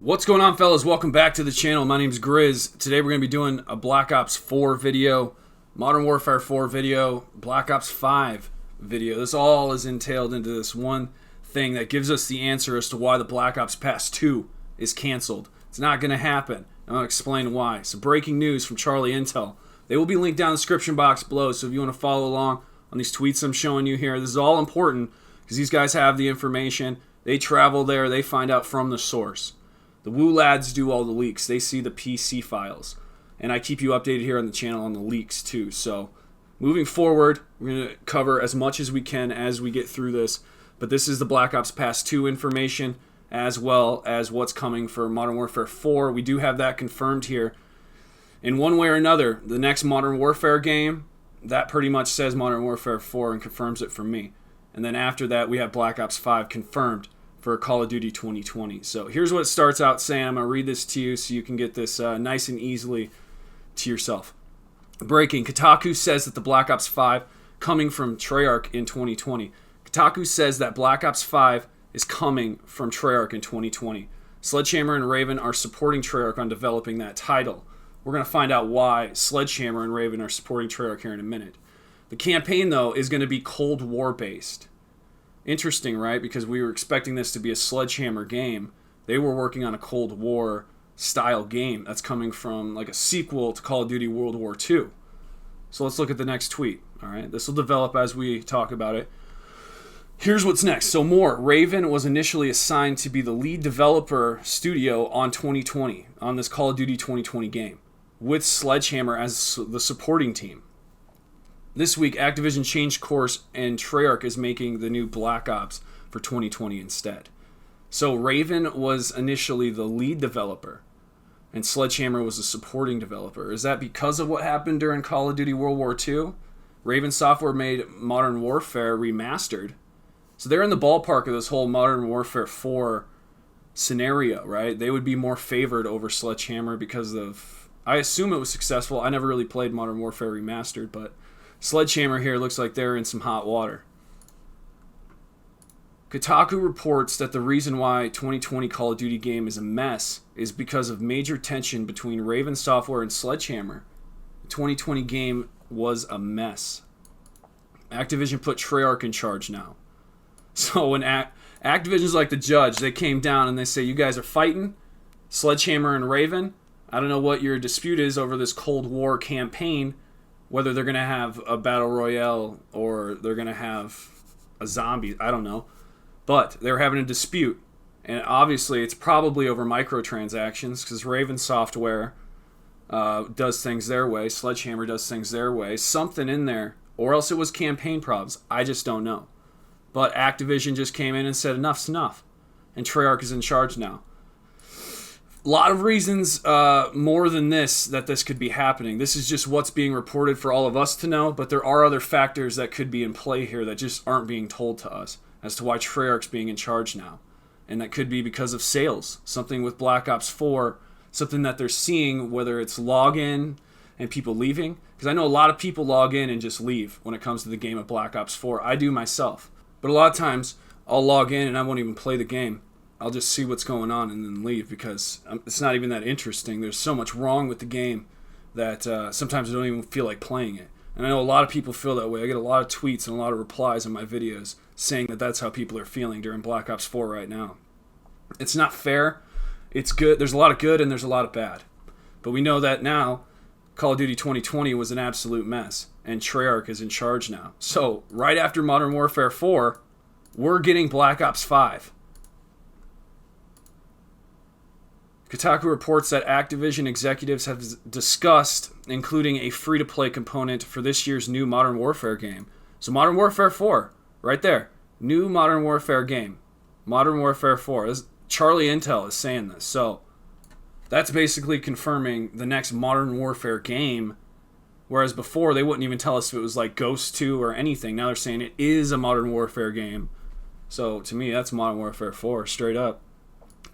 What's going on, fellas? Welcome back to the channel. My name's GRIZZ. Today we're going to be doing a Black Ops 4 video, Modern Warfare 4 video, Black Ops 5 video. This all is entailed into this one thing that gives us the answer as to why the Black Ops Pass 2 is canceled. It's not going to happen. I'm going to explain why. So breaking news from Charlie Intel. They will be linked down in the description box below, so if you want to follow along on these tweets I'm showing you here, this is all important because these guys have the information. They travel there. They find out from the source. The Woo lads do all the leaks. They see the PC files. And I keep you updated here on the channel on the leaks too. So moving forward, we're going to cover as much as we can as we get through this. But this is the Black Ops Pass 2 information as well as what's coming for Modern Warfare 4. We do have that confirmed here. In one way or another, the next Modern Warfare game, that pretty much says Modern Warfare 4 and confirms it for me. And then after that, we have Black Ops 5 confirmed for Call of Duty 2020. So here's what it starts out saying. I'm going to read this to you so you can get this nice and easily to yourself. Breaking. Kotaku says that the Black Ops 5 coming from Treyarch in 2020. Kotaku says that Black Ops 5 is coming from Treyarch in 2020. Sledgehammer and Raven are supporting Treyarch on developing that title. We're going to find out why Sledgehammer and Raven are supporting Treyarch here in a minute. The campaign, though, is going to be Cold War based. Interesting, right? Because we were expecting this to be a Sledgehammer game. They were working on a Cold War style game that's coming from like a sequel to Call of Duty World War II. So let's look at the next tweet. All right, this will develop as we talk about it. Here's what's next. So more. Raven was initially assigned to be the lead developer studio on 2020, on this Call of Duty 2020 game, with Sledgehammer as the supporting team. This week, Activision changed course and Treyarch is making the new Black Ops for 2020 instead. So Raven was initially the lead developer and Sledgehammer was the supporting developer. Is that because of what happened during Call of Duty World War II? Raven Software made Modern Warfare Remastered. So they're in the ballpark of this whole Modern Warfare 4 scenario, right? They would be more favored over Sledgehammer because of... I assume it was successful. I never really played Modern Warfare Remastered, but... Sledgehammer here looks like they're in some hot water. Kotaku reports that the reason why 2020 Call of Duty game is a mess is because of major tension between Raven Software and Sledgehammer. The 2020 game was a mess. Activision put Treyarch in charge now. So when Activision's like the judge, they came down and they say, you guys are fighting, Sledgehammer and Raven. I don't know what your dispute is over this Cold War campaign, whether they're going to have a battle royale or they're going to have a zombie, I don't know. But they're having a dispute. And obviously it's probably over microtransactions because Raven Software does things their way. Sledgehammer does things their way. Something in there. Or else it was campaign problems. I just don't know. But Activision just came in and said enough's enough. And Treyarch is in charge now. A lot of reasons more than this that this could be happening. This is just what's being reported for all of us to know, but there are other factors that could be in play here that just aren't being told to us as to why Treyarch's being in charge now. And that could be because of sales. Something with Black Ops 4, something that they're seeing, whether it's login and people leaving. Because I know a lot of people log in and just leave when it comes to the game of Black Ops 4. I do myself. But a lot of times I'll log in and I won't even play the game. I'll just see what's going on and then leave because it's not even that interesting. There's so much wrong with the game that sometimes I don't even feel like playing it. And I know a lot of people feel that way. I get a lot of tweets and a lot of replies on my videos saying that that's how people are feeling during Black Ops 4 right now. It's not fair. It's good. There's a lot of good and there's a lot of bad. But we know that now Call of Duty 2020 was an absolute mess and Treyarch is in charge now. So right after Modern Warfare 4, we're getting Black Ops 5. Kotaku reports that Activision executives have discussed including a free-to-play component for this year's new Modern Warfare game. So Modern Warfare 4, right there. New Modern Warfare game. Modern Warfare 4. Charlie Intel is saying this. So that's basically confirming the next Modern Warfare game, whereas before they wouldn't even tell us if it was like Ghost 2 or anything. Now they're saying it is a Modern Warfare game. So to me, that's Modern Warfare 4, straight up.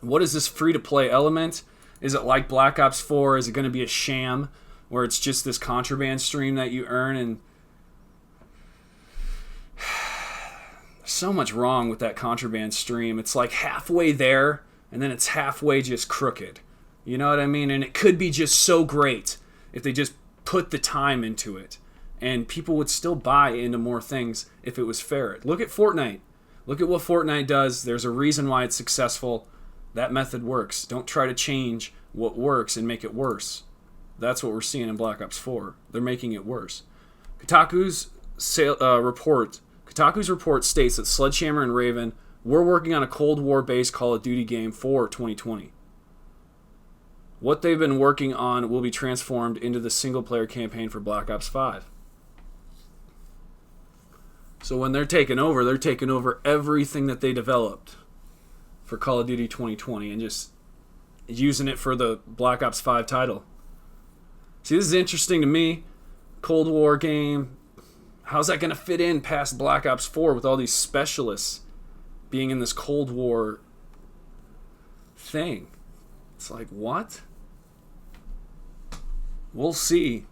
What is this free-to-play element? Is it like Black Ops 4? Is it going to be a sham where it's just this contraband stream that you earn? And there's so much wrong with that contraband stream. It's like halfway there, and then it's halfway just crooked. You know what I mean? And it could be just so great if they just put the time into it. And people would still buy into more things if it was fair. Look at Fortnite. Look at what Fortnite does. There's a reason why it's successful. That method works. Don't try to change what works and make it worse. That's what we're seeing in Black Ops 4. They're making it worse. Kotaku's report states that Sledgehammer and Raven were working on a Cold War-based Call of Duty game for 2020. What they've been working on will be transformed into the single-player campaign for Black Ops 5. So when they're taking over everything that they developed for Call of Duty 2020 and just using it for the Black Ops 5 title. See, this is interesting to me. Cold War game. How's that going to fit in past Black Ops 4 with all these specialists being in this Cold War thing? It's like, what? We'll see.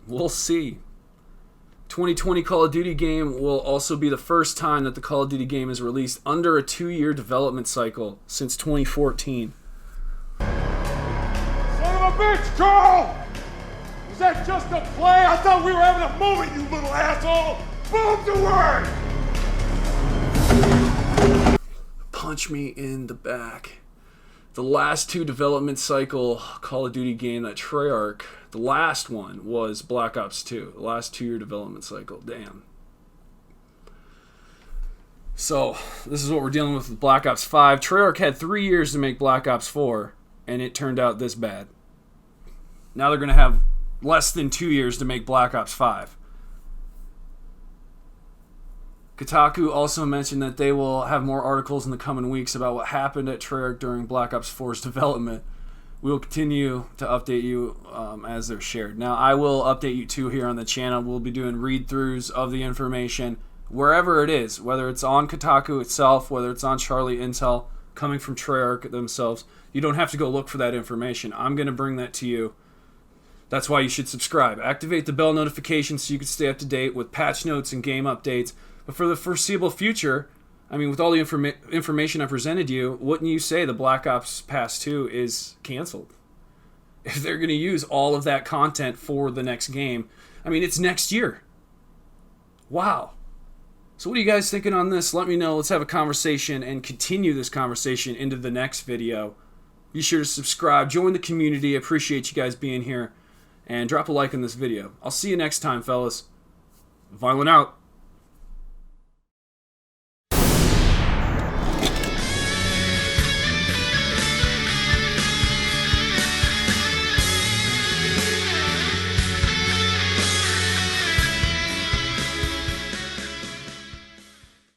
We'll see. 2020 Call of Duty game will also be the first time that the Call of Duty game is released under a 2-year development cycle since 2014. Son of a bitch, Carl! Was that just a play? I thought we were having a moment, you little asshole! Boom to work! Punch me in the back. The last 2 development cycle Call of Duty game that Treyarch, the last one was Black Ops 2. The last 2-year development cycle. Damn. So, this is what we're dealing with Black Ops 5. Treyarch had 3 years to make Black Ops 4, and it turned out this bad. Now they're going to have less than 2 years to make Black Ops 5. Kotaku also mentioned that they will have more articles in the coming weeks about what happened at Treyarch during Black Ops 4's development. We will continue to update you as they're shared. Now, I will update you too here on the channel. We'll be doing read-throughs of the information wherever it is, whether it's on Kotaku itself, whether it's on Charlie Intel, coming from Treyarch themselves. You don't have to go look for that information. I'm going to bring that to you. That's why you should subscribe. Activate the bell notification so you can stay up to date with patch notes and game updates. But for the foreseeable future, I mean, with all the information I presented you, wouldn't you say the Black Ops Pass 2 is canceled? If they're going to use all of that content for the next game, I mean, it's next year. Wow. So what are you guys thinking on this? Let me know. Let's have a conversation and continue this conversation into the next video. Be sure to subscribe, join the community. I appreciate you guys being here. And drop a like on this video. I'll see you next time, fellas. Viollent out.